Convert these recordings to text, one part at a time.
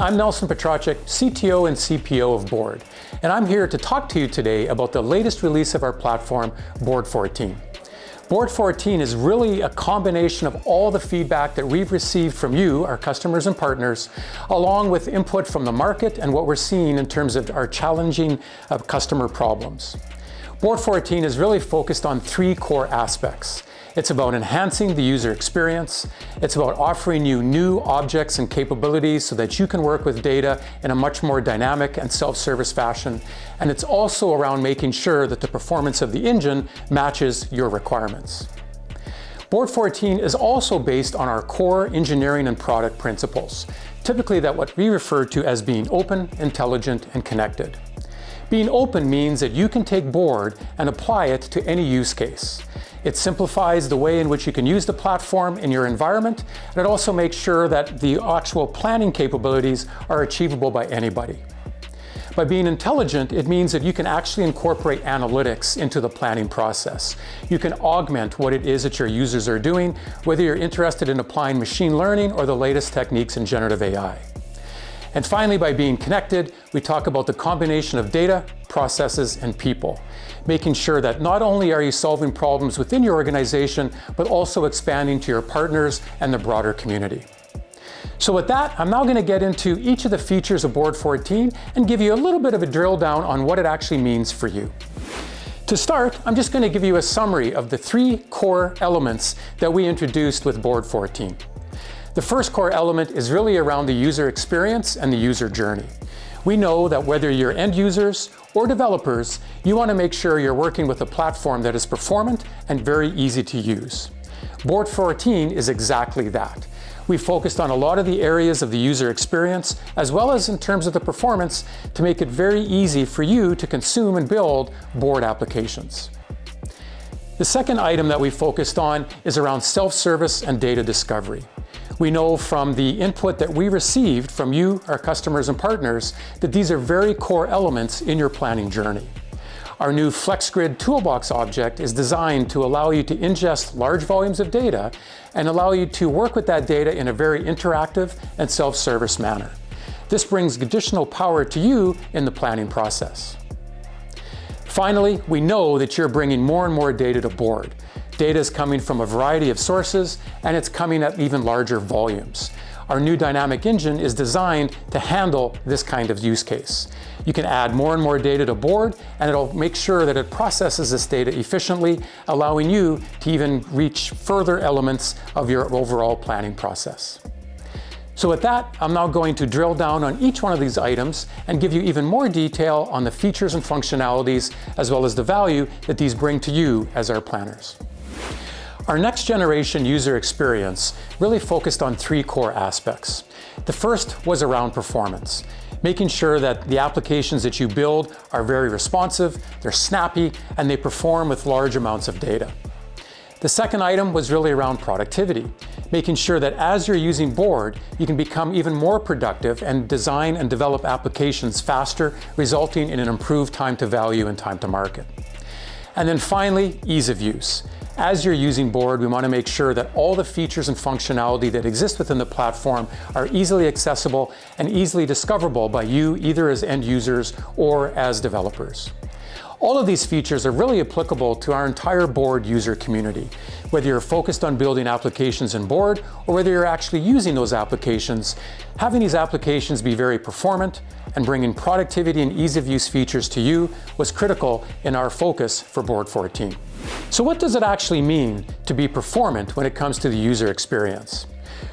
I'm Nelson Petracek, CTO and CPO of Board, and I'm here to talk to you today about the latest release of our platform, Board 14. Board 14 is really a combination of all the feedback that we've received from you, our customers and partners, along with input from the market and what we're seeing in terms of our challenging customer problems. Board 14 is really focused on three core aspects. It's about enhancing the user experience. It's about offering you new objects and capabilities so that you can work with data in a much more dynamic and self-service fashion. And it's also around making sure that the performance of the engine matches your requirements. Board 14 is also based on our core engineering and product principles, typically that what we refer to as being open, intelligent, and connected. Being open means that you can take Board and apply it to any use case. It simplifies the way in which you can use the platform in your environment, and it also makes sure that the actual planning capabilities are achievable by anybody. By being intelligent, it means that you can actually incorporate analytics into the planning process. You can augment what it is that your users are doing, whether you're interested in applying machine learning or the latest techniques in generative AI. And finally, by being connected, we talk about the combination of data, processes, and people, making sure that not only are you solving problems within your organization, but also expanding to your partners and the broader community. So with that, I'm now going to get into each of the features of Board 14 and give you a little bit of a drill down on what it actually means for you. To start, I'm just going to give you a summary of the three core elements that we introduced with Board 14. The first core element is really around the user experience and the user journey. We know that whether you're end users or developers, you want to make sure you're working with a platform that is performant and very easy to use. Board 14 is exactly that. We focused on a lot of the areas of the user experience, as well as in terms of the performance, to make it very easy for you to consume and build Board applications. The second item that we focused on is around self-service and data discovery. We know from the input that we received from you, our customers and partners, that these are very core elements in your planning journey. Our new FlexGrid Toolbox object is designed to allow you to ingest large volumes of data and allow you to work with that data in a very interactive and self-service manner. This brings additional power to you in the planning process. Finally, we know that you're bringing more and more data to Board. Data is coming from a variety of sources, and it's coming at even larger volumes. Our new dynamic engine is designed to handle this kind of use case. You can add more and more data to Board, and it'll make sure that it processes this data efficiently, allowing you to even reach further elements of your overall planning process. So with that, I'm now going to drill down on each one of these items and give you even more detail on the features and functionalities, as well as the value that these bring to you as our planners. Our next generation user experience really focused on three core aspects. The first was around performance, making sure that the applications that you build are very responsive, they're snappy, and they perform with large amounts of data. The second item was really around productivity, making sure that as you're using Board, you can become even more productive and design and develop applications faster, resulting in an improved time to value and time to market. And then finally, ease of use. As you're using Board, we want to make sure that all the features and functionality that exist within the platform are easily accessible and easily discoverable by you, either as end users or as developers. All of these features are really applicable to our entire Board user community. Whether you're focused on building applications in Board or whether you're actually using those applications, having these applications be very performant and bringing productivity and ease of use features to you was critical in our focus for Board 14. So what does it actually mean to be performant when it comes to the user experience?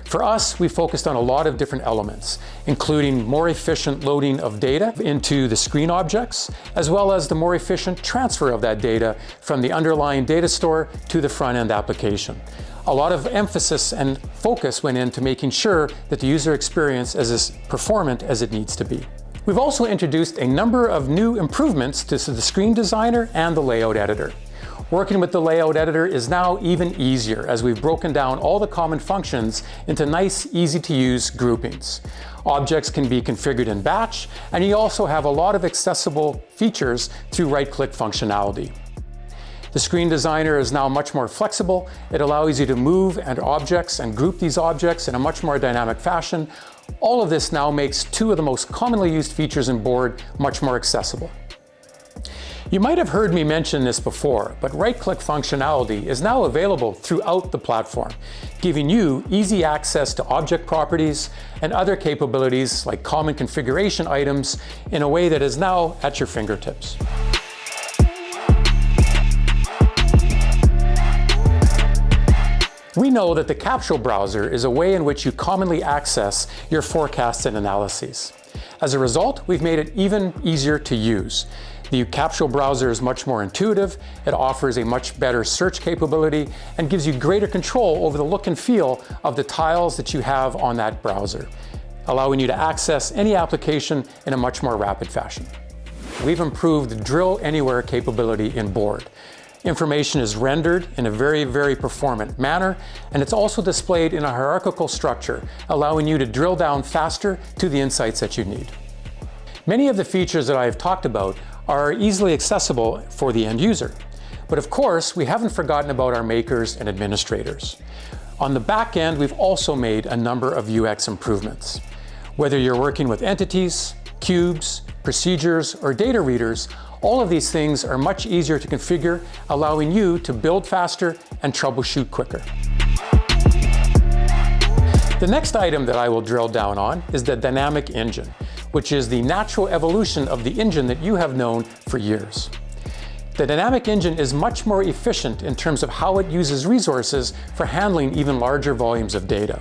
For us, we focused on a lot of different elements, including more efficient loading of data into the screen objects, as well as the more efficient transfer of that data from the underlying data store to the front-end application. A lot of emphasis and focus went into making sure that the user experience is as performant as it needs to be. We've also introduced a number of new improvements to the screen designer and the layout editor. Working with the layout editor is now even easier as we've broken down all the common functions into nice, easy-to-use groupings. Objects can be configured in batch, and you also have a lot of accessible features through right-click functionality. The screen designer is now much more flexible. It allows you to move objects and group these objects in a much more dynamic fashion, All of this now makes two of the most commonly used features in Board much more accessible. You might have heard me mention this before, but right-click functionality is now available throughout the platform, giving you easy access to object properties and other capabilities like common configuration items in a way that is now at your fingertips. We know that the Capsule browser is a way in which you commonly access your forecasts and analyses. As a result, we've made it even easier to use. The Capsule browser is much more intuitive, it offers a much better search capability, and gives you greater control over the look and feel of the tiles that you have on that browser, allowing you to access any application in a much more rapid fashion. We've improved the Drill Anywhere capability in Board. Information is rendered in a very performant manner, and it's also displayed in a hierarchical structure, allowing you to drill down faster to the insights that you need. Many of the features that I have talked about are easily accessible for the end user. But of course, we haven't forgotten about our makers and administrators. On the back end, we've also made a number of UX improvements. Whether you're working with entities, cubes, procedures, or data readers, all of these things are much easier to configure, allowing you to build faster and troubleshoot quicker. The next item that I will drill down on is the dynamic engine, which is the natural evolution of the engine that you have known for years. The dynamic engine is much more efficient in terms of how it uses resources for handling even larger volumes of data.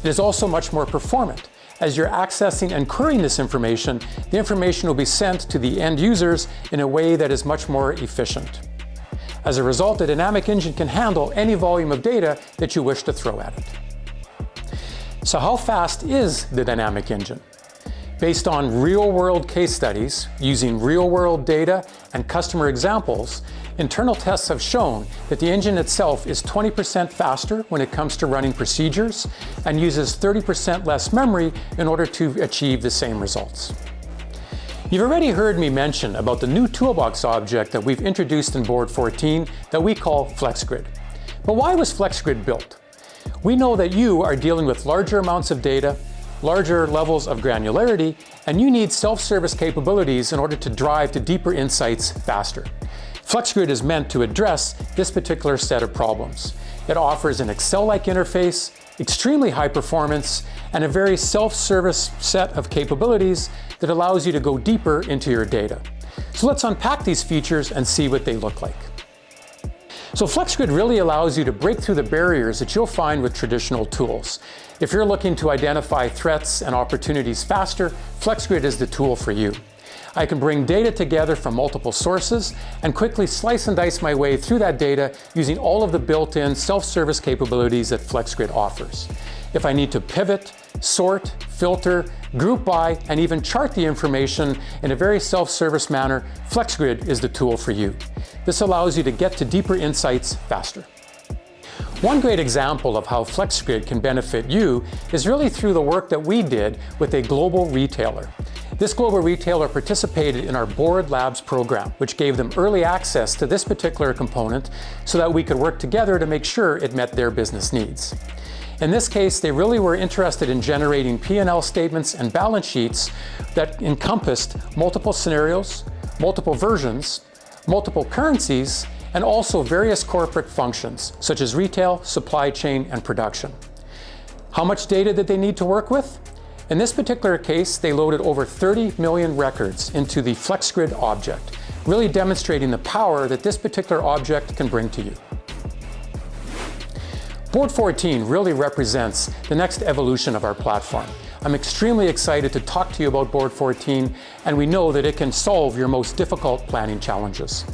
It is also much more performant. As you're accessing and querying this information, the information will be sent to the end users in a way that is much more efficient. As a result, the dynamic engine can handle any volume of data that you wish to throw at it. So how fast is the dynamic engine? Based on real-world case studies, using real-world data and customer examples, internal tests have shown that the engine itself is 20% faster when it comes to running procedures and uses 30% less memory in order to achieve the same results. You've already heard me mention about the new toolbox object that we've introduced in Board 14 that we call FlexGrid. But why was FlexGrid built? We know that you are dealing with larger amounts of data, larger levels of granularity, and you need self-service capabilities in order to drive to deeper insights faster. FlexGrid is meant to address this particular set of problems. It offers an Excel-like interface, extremely high performance, and a very self-service set of capabilities that allows you to go deeper into your data. So let's unpack these features and see what they look like. So FlexGrid really allows you to break through the barriers that you'll find with traditional tools. If you're looking to identify threats and opportunities faster, FlexGrid is the tool for you. I can bring data together from multiple sources and quickly slice and dice my way through that data using all of the built-in self-service capabilities that FlexGrid offers. If I need to pivot, sort, filter, group by, and even chart the information in a very self-service manner, FlexGrid is the tool for you. This allows you to get to deeper insights faster. One great example of how FlexGrid can benefit you is really through the work that we did with a global retailer. This global retailer participated in our Board Labs program, which gave them early access to this particular component so that we could work together to make sure it met their business needs. In this case, they really were interested in generating P&L statements and balance sheets that encompassed multiple scenarios, multiple versions, multiple currencies, and also various corporate functions, such as retail, supply chain, and production. How much data did they need to work with? In this particular case, they loaded over 30 million records into the FlexGrid object, really demonstrating the power that this particular object can bring to you. Board 14 really represents the next evolution of our platform. I'm extremely excited to talk to you about Board 14, and we know that it can solve your most difficult planning challenges.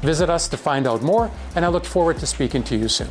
Visit us to find out more, and I look forward to speaking to you soon.